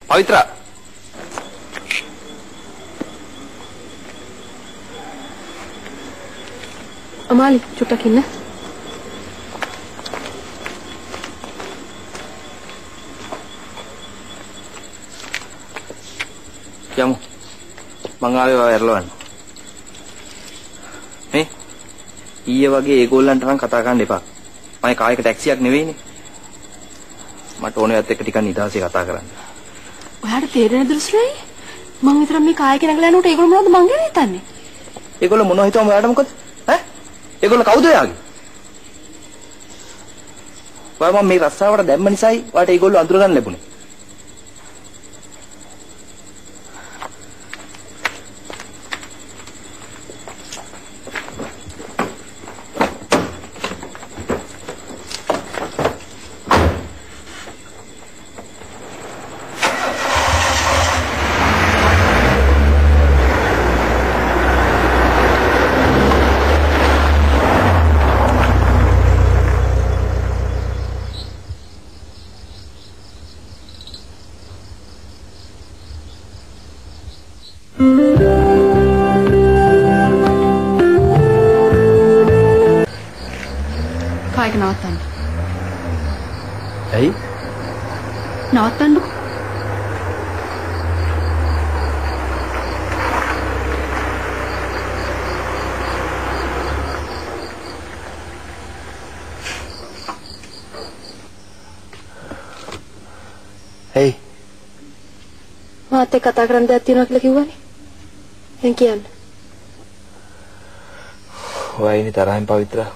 පවිත්‍රා අමාලි චුට්ටක් ඉන්න. යමු. මං ආවේ ඔය ඇරලවන්න. මේ ඊයේ වගේ ඒගොල්ලන්ට නම් කතා කරන්න එපා. මම කායක ටැක්සියක් නෙවෙයිනේ. මට ඕනේ ඇත්ත එක ටිකක් නිදාසේ කතා කරන්න. ඔයාලට තේරෙන්නේ දෘශ්‍යයි? මං විතර මේ කායක නැගලා යනකොට ඒගොල්ලෝ මොනවද මං ගැන හිතන්නේ? ඒගොල්ලෝ මොනව හිතුවම ඔයාලට මොකද? ඈ? ඒගොල්ලෝ කවුද ඔයාගේ? ඔයා මම මේ රස්සාවට දැම්ම නිසායි ඔයාට ඒගොල්ලෝ අඳුර ගන්න ලැබුණේ. කායක නවත්තන්න. ඇයි? නවත්තන්නකෝ. ඇයි? මාත් එක්ක කතා කරන්න දෙයක් තියෙනවා කියලා කිව්වනේ. දැන් කියන්න. වයිනි තරහින් පවිත්‍රා.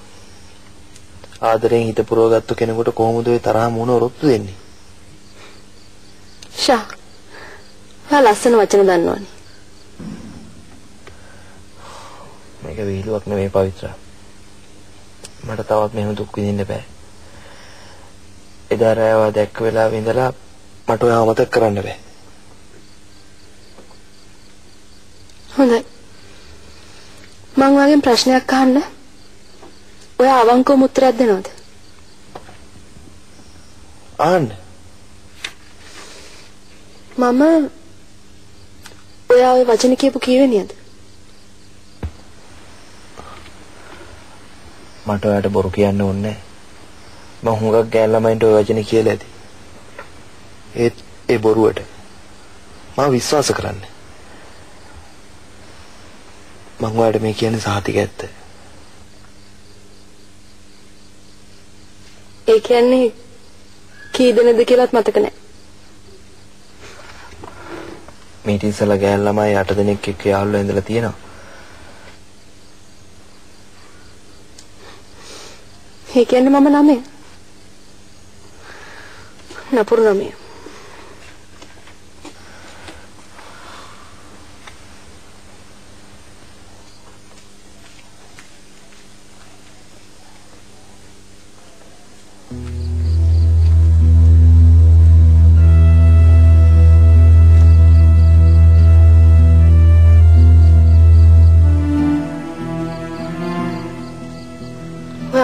ආදරෙන් හිත පුරවගත්තු කෙනෙකුට කොහොමද ඔය තරහ මුණ ඔරොත්තු දෙන්නේ? ෂා. ඔයා ලස්සන වචන දන්නවනේ. මේක විහිළුවක් නෙමෙයි පවිත්‍රා. මට තවත් මෙහෙම දුක් විඳින්න බෑ. එදා රෑව දැක්ක වෙලාවෙ ඉඳලා මට ඔයාව මතක් කරන්න බෑ. හොඳයි. මං වගේ ප්‍රශ්නයක් අහන්න. ඔයා අවංකවම උත්තරයක් දෙනවද? අහන්න. මම ඔයා ඔය වචන කියපු කීවෙනියද? මට ඔයාට බොරු කියන්න ඕනේ නැහැ. මම හුඟක් ගෑන් ළමයින්ට ඔය වචනේ කියලා ඇති. ඒ බොරුවට මම විශ්වාස කරන්නේ. මම ඔයාලට මේ කියන්නේ සාතික ඇත්ත. ඒ කියන්නේ කී දෙනෙක්ද කියලාත් මතක නැහැ. මේ ඉතින්සලා ගෑන් ළමයි 8 දෙනෙක් එක්ක යාළුවෝ ඉඳලා තියෙනවා. ඒ කියන්නේ මම 9. නපුරු 9.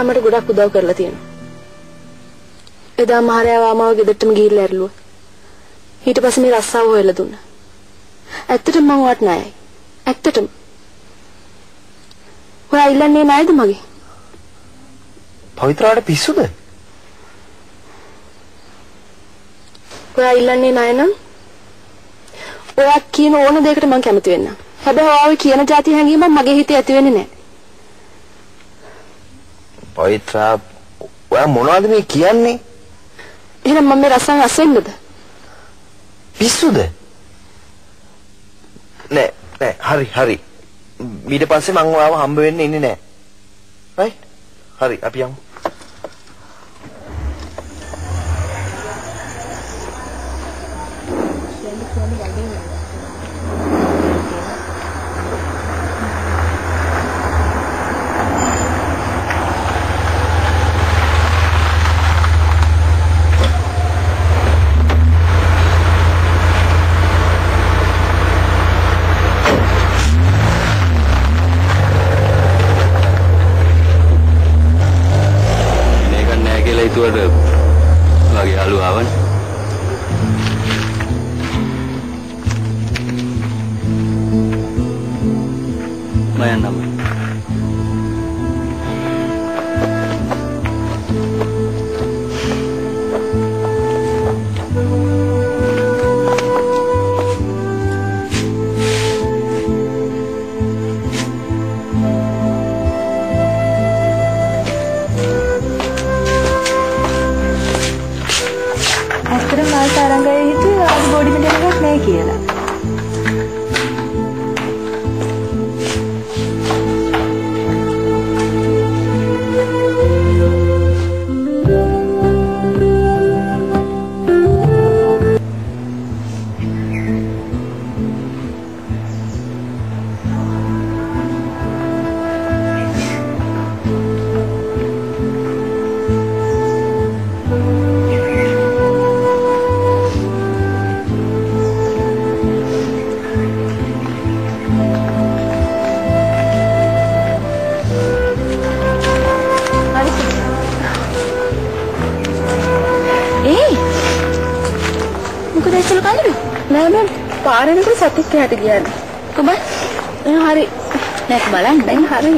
මට ගොඩක් උදව් කරලා තියෙනවා. එදා මහරයා වාමාව ගෙදරටම ගිහිල්ලා ඇරලුවා. ඊට පස්සේ මේ රස්සාව හොයලා දුන්නා. ඇත්තටම මම වට නෑයි. ඇත්තටම. ඔයා ඉල්ලන්නේ නෑද මගේ? පවිත්‍රාට පිස්සුද? ඔයා ඉල්ලන්නේ නෑ නම් ඔයා කියන ඕන දෙයකට මම කැමති වෙන්නම්. හැබැයි ඔයාගේ කියන જાති හැඟීමක් මගේ හිතේ ඇති වෙන්නේ නෑ. පවිත්‍රා ඔයා මොනවද මේ කියන්නේ? එහෙනම් මම මේ රස්සාවෙන් අස්සෙන්නද? පිස්සුද? නෑ හරි. ඊට පස්සේ මම ඔයාව හම්බ වෙන්න ඉන්නේ නෑ. හරි? හරි අපි යමු. මම යන්නම්. පාරෙන්කොට සතික් එහාට ගියාද? කොබ? හරි. නැත් බලන්න දැන් හරි.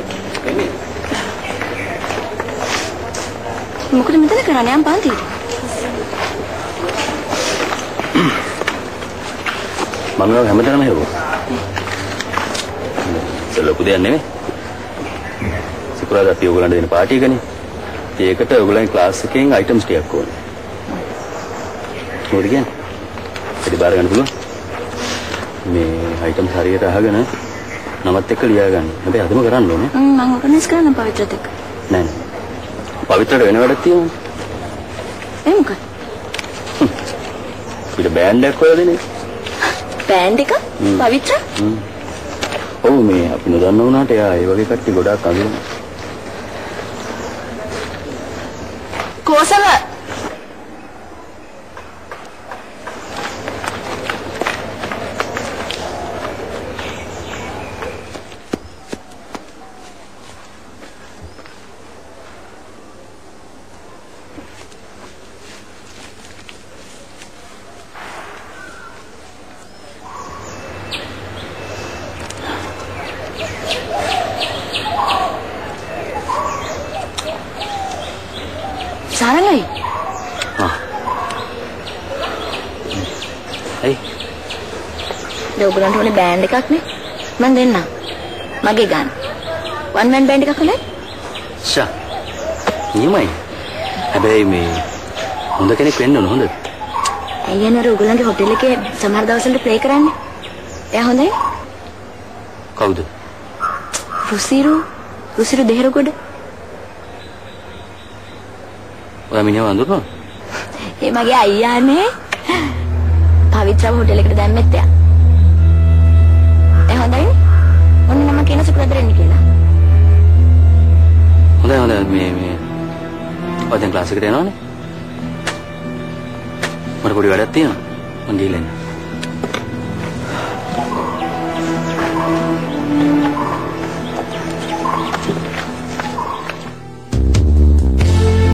මොකද මෙතන කරන්නේ යම් පාන්තියට? මම නම් හැමදාම හෙව්වා. ලොකු දෙයක් නෙමෙයි. සිකුරාදා අපි ඔයගොල්ලන්ට දෙන පාටි එකනේ. ඒකට ඔයගොල්ලන්ගේ ක්ලාස් එකෙන් අයිටම්ස් ටිකක් ඕනේ. මොකද කියන්නේ? ඉතින් බාර ගන්න පුළුවන්. මේ අයිටම්ස් හරියට අහගෙන නමත් එක්ක ලියා ගන්න. හැබැයි අදම කරන්න ඕනේ. මම ඕගනයිස් කරන්න පවිත්‍රත් එක්ක. නෑ නෑ. පවිත්‍රට වෙන වැඩක් තියෙනවා. ඒ මොකක්ද? ඊට බෑන්ඩ් එකක් හොයලා දෙන්නේ. බෑන්ඩ් එක? පවිත්‍ර? ඔව් මේ අපි නොදන්න වුණාට එයා ඒ වගේ කට්ටිය ගොඩාක් අඳුරනවා. කොසල සාරංගයි. ඇයි? ඔයගොල්ලන්ට ඕනේ බෑන්ඩ් එකක් නේ? මම දෙන්නම්. මගේ ගන්න. වන් මෑන් බෑන්ඩ් එකක් හොලයි? ෂා. නියමයි. හැබැයි මේ හොඳ කෙනෙක් වෙන්න ඕන හොඳද? අයියා නේද ඔයගොල්ලන්ගේ හොටෙල් එකේ සමහර දවස්වල ප්ලේ කරන්නේ? එයා හොඳයි? කවුද? රුසිරු දෙහෙරගොඩ. ඔයා මිනිහව අඳුරනවා? ඒ මගේ අයියානේ. පවිත්‍රව හොටෙල් එකට දැම්මෙත් එයා. හොඳයි. ඔන්න මම කියන සුකුරාදා එන්න කියලා. හොඳයි මේ ඔය දැන් ක්ලාස් එකට යනවනේ. මට පොඩි වැඩක් තියෙනවා. මම ගිහලා එන්න.